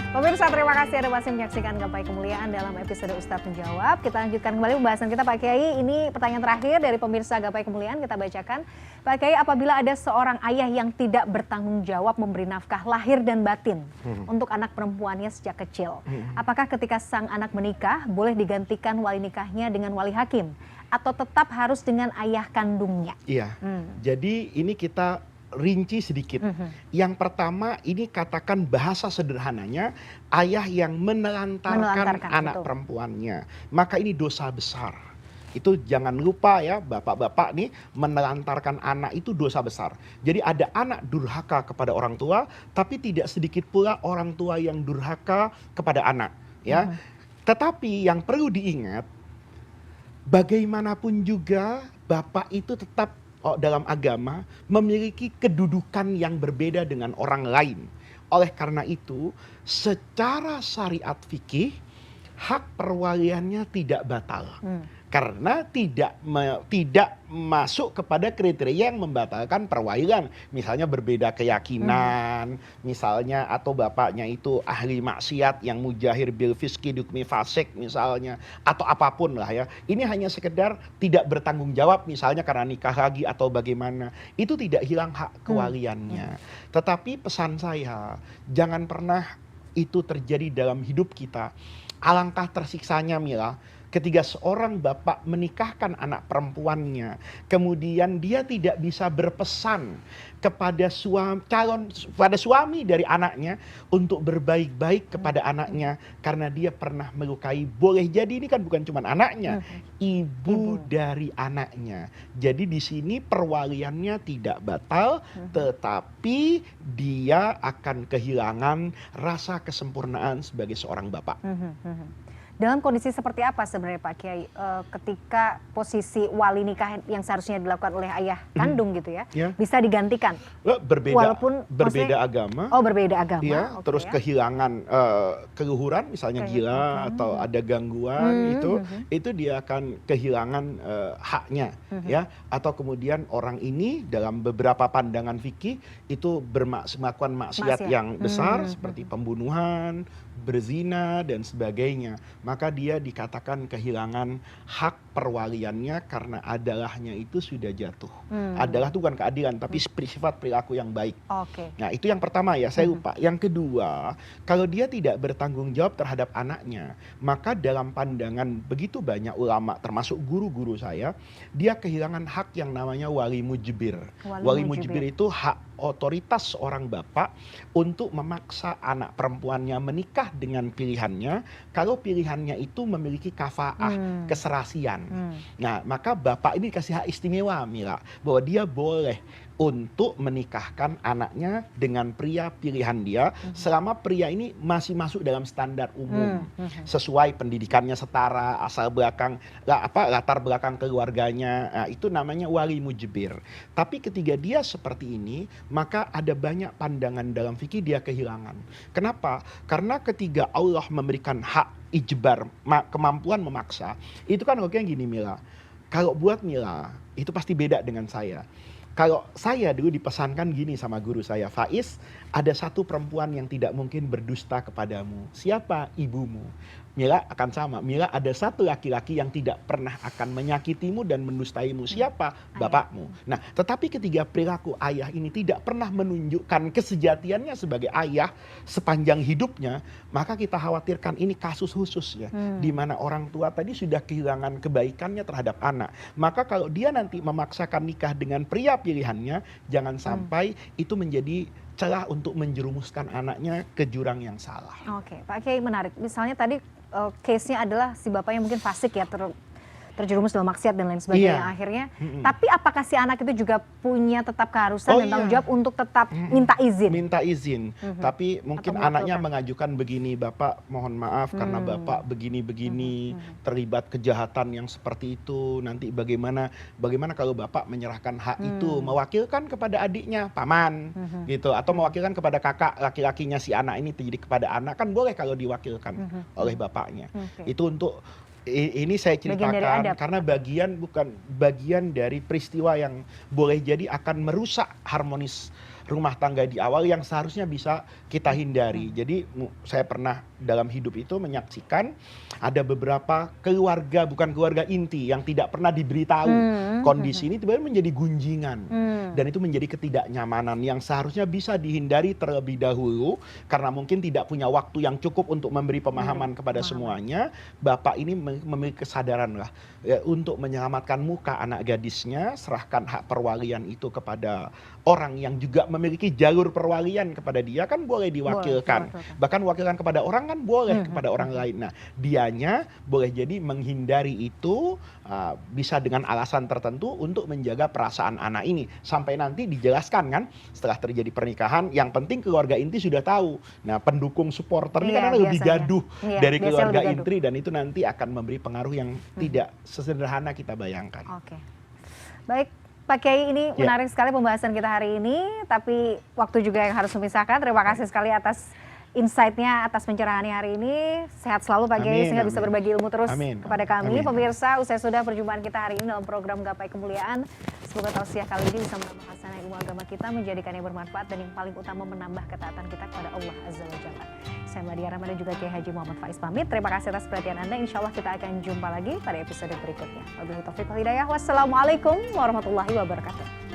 Pemirsa, terima kasih Anda masih menyaksikan Gapai Kemuliaan dalam episode Ustadz Menjawab. Kita lanjutkan kembali pembahasan kita Pak Kiai. Ini pertanyaan terakhir dari pemirsa Gapai Kemuliaan, kita bacakan. Pak Kiai, apabila ada seorang ayah yang tidak bertanggung jawab memberi nafkah lahir dan batin untuk anak perempuannya sejak kecil, apakah ketika sang anak menikah boleh digantikan wali nikahnya dengan wali hakim? Atau tetap harus dengan ayah kandungnya? Iya, jadi ini kita rinci sedikit. Yang pertama, ini katakan bahasa sederhananya, ayah yang menelantarkan anak perempuannya. Maka ini dosa besar. Itu jangan lupa ya, bapak-bapak nih, menelantarkan anak itu dosa besar. Jadi ada anak durhaka kepada orang tua, tapi tidak sedikit pula orang tua yang durhaka kepada anak. Ya, tetapi yang perlu diingat, bagaimanapun juga bapak itu tetap dalam agama memiliki kedudukan yang berbeda dengan orang lain. Oleh karena itu, secara syariat fikih, hak perwaliannya tidak batal. Karena tidak masuk kepada kriteria yang membatalkan perwalian. Misalnya berbeda keyakinan, misalnya, atau bapaknya itu ahli maksiat yang mujahir bil fiski dukmi fasik misalnya, atau apapun lah ya. Ini hanya sekedar tidak bertanggung jawab misalnya karena nikah lagi atau bagaimana. Itu tidak hilang hak kewaliannya. Tetapi pesan saya, jangan pernah itu terjadi dalam hidup kita. Alangkah tersiksanya Mila, ketika seorang bapak menikahkan anak perempuannya, kemudian dia tidak bisa berpesan kepada suami dari anaknya untuk berbaik-baik kepada anaknya karena dia pernah melukai. Boleh jadi ini kan bukan cuma anaknya, ibu dari anaknya. Jadi di sini perwaliannya tidak batal, tetapi dia akan kehilangan rasa kesempurnaan sebagai seorang bapak. Dalam kondisi seperti apa sebenarnya Pak Kiai ketika posisi wali nikah yang seharusnya dilakukan oleh ayah kandung gitu ya, bisa digantikan? Walaupun berbeda agama. Oh, berbeda agama. Ya, terus kehilangan keluhuran misalnya gila atau ada gangguan itu dia akan kehilangan haknya ya. Atau kemudian orang ini dalam beberapa pandangan fikih itu melakukan maksiat yang besar seperti pembunuhan, berzina dan sebagainya, maka dia dikatakan kehilangan hak perwaliannya karena adalahnya itu sudah jatuh. Adalah itu bukan keadilan tapi sifat perilaku yang baik. Nah, itu yang pertama ya, saya lupa. Yang kedua, kalau dia tidak bertanggung jawab terhadap anaknya, maka dalam pandangan begitu banyak ulama termasuk guru-guru saya, dia kehilangan hak yang namanya wali mujbir. Wali mujbir itu hak otoritas seorang bapak untuk memaksa anak perempuannya menikah dengan pilihannya kalau pilihannya itu memiliki kafaah, keserasian. Nah, maka bapak ini kasih hak istimewa Mila, bahwa dia boleh untuk menikahkan anaknya dengan pria pilihan dia selama pria ini masih masuk dalam standar umum, sesuai pendidikannya setara, latar belakang keluarganya. Nah, itu namanya wali mujbir. Tapi ketika dia seperti ini, maka ada banyak pandangan dalam fikih dia kehilangan. Kenapa? Karena ketika Allah memberikan hak ijbar, kemampuan memaksa, itu kan logikanya gini Mila. Kalau buat Mila, itu pasti beda dengan saya. Kalau saya dulu dipesankan gini sama guru saya, Faiz, ada satu perempuan yang tidak mungkin berdusta kepadamu. Siapa? Ibumu. Mila akan sama. Mila, ada satu laki-laki yang tidak pernah akan menyakitimu dan mendustaimu. Siapa? Bapakmu. Nah, tetapi ketika perilaku ayah ini tidak pernah menunjukkan kesejatiannya sebagai ayah sepanjang hidupnya, maka kita khawatirkan ini kasus khusus ya, di mana orang tua tadi sudah kehilangan kebaikannya terhadap anak. Maka kalau dia nanti memaksakan nikah dengan pria pilihannya, jangan sampai itu menjadi celah untuk menjerumuskan anaknya ke jurang yang salah. Oke, Pak Kiai, menarik. Misalnya tadi case-nya adalah si bapaknya mungkin fasik ya, terjerumus dalam maksiat dan lain sebagainya akhirnya. Tapi apakah si anak itu juga punya tetap keharusan dan tanggung jawab untuk tetap minta izin? Minta izin. Tapi mungkin anaknya mengajukan begini, Bapak mohon maaf karena Bapak begini-begini, terlibat kejahatan yang seperti itu. Nanti bagaimana kalau Bapak menyerahkan hak itu, mewakilkan kepada adiknya, paman, gitu, atau mewakilkan kepada kakak laki-lakinya si anak ini terjadi kepada anak, kan boleh kalau diwakilkan oleh bapaknya. Itu untuk ini saya ceritakan karena bagian dari peristiwa yang boleh jadi akan merusak harmonis rumah tangga di awal yang seharusnya bisa kita hindari. Jadi saya pernah dalam hidup itu menyaksikan ada beberapa keluarga, bukan keluarga inti, yang tidak pernah diberitahu kondisi ini tiba-tiba menjadi gunjingan. Dan itu menjadi ketidaknyamanan yang seharusnya bisa dihindari terlebih dahulu, karena mungkin tidak punya waktu yang cukup untuk memberi pemahaman kepada semuanya. Bapak ini memiliki kesadaran lah ya, untuk menyelamatkan muka anak gadisnya, serahkan hak perwalian itu kepada orang yang juga memiliki jalur perwalian kepada dia, kan boleh diwakilkan. Bahkan wakilkan kepada orang kan boleh kepada orang lain. Nah, dianya boleh jadi menghindari itu bisa dengan alasan tertentu untuk menjaga perasaan anak ini. Sampai nanti dijelaskan kan setelah terjadi pernikahan, yang penting keluarga inti sudah tahu. Nah, pendukung supporter ini kan lebih gaduh dari keluarga inti, dan itu nanti akan memberi pengaruh yang tidak sesederhana kita bayangkan. Oke. Baik, Pak Kiai, ini menarik sekali pembahasan kita hari ini, tapi waktu juga yang harus memisahkan. Terima kasih sekali atas insight-nya, atas pencerahannya hari ini. Sehat selalu Pak Kiai, sehingga bisa berbagi ilmu terus kepada kami. Pemirsa, usai sudah perjumpaan kita hari ini dalam program Gapai Kemuliaan. Semoga tausiah kali ini bisa menambah hasanah ilmu agama kita, menjadikan yang bermanfaat, dan yang paling utama menambah ketaatan kita kepada Allah Azza wa Jalla. Saya Mladia Rahman dan juga Kiai Haji Muhammad Faiz pamit. Terima kasih atas perhatian Anda. Insya Allah kita akan jumpa lagi pada episode berikutnya. Wabillahi taufiq wal hidayah. Wassalamualaikum warahmatullahi wabarakatuh.